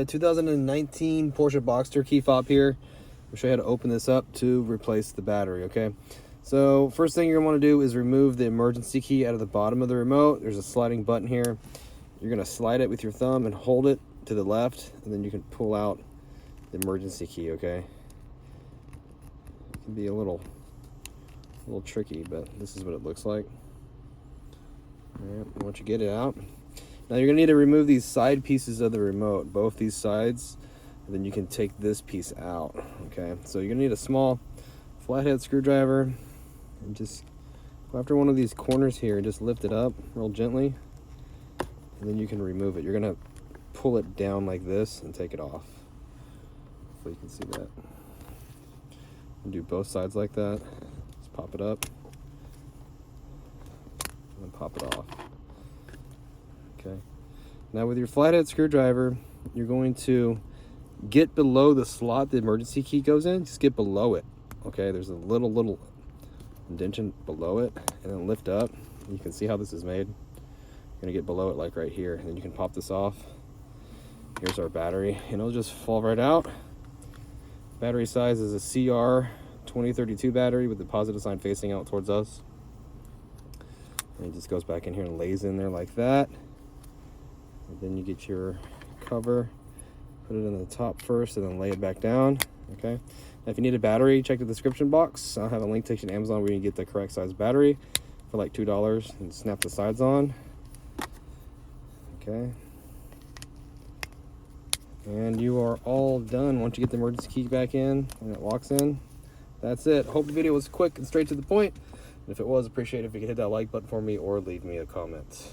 A 2019 Porsche Boxster key fob here. I'll show you how to open this up to replace the battery, okay? So first thing you're gonna wanna do is remove the emergency key out of the bottom of the remote. There's a sliding button here. You're gonna slide it with your thumb and hold it to the left, and then you can pull out the emergency key, okay? It can be a little tricky, but this is what it looks like. All right, once you get it out, now you're gonna need to remove these side pieces of the remote, both these sides, and then you can take this piece out, okay? So you're gonna need a small flathead screwdriver, and just go after one of these corners here and just lift it up real gently, and then you can remove it. You're gonna pull it down like this and take it off. Hopefully you can see that. And do both sides like that. Just pop it up, and then pop it off. Okay. Now with your flathead screwdriver, you're going to get below the slot the emergency key goes in. Just get below it. Okay, there's a little indentation below it, and then lift up. You can see how this is made. You're gonna get below it like right here, and then you can pop this off. Here's our battery, and it'll just fall right out. Battery size is a CR 2032 battery with the positive sign facing out towards us. And it just goes back in here and lays in there like that. And then you get your cover, put it in the top first, and then lay it back down, okay? Now if you need a battery, check the description box. I'll have a link to Amazon where you can get the correct size battery for like $2 and snap the sides on, okay? And you are all done once you get the emergency key back in and it locks in. That's it. Hope the video was quick and straight to the point. If it was, appreciate it if you could hit that like button for me or leave me a comment.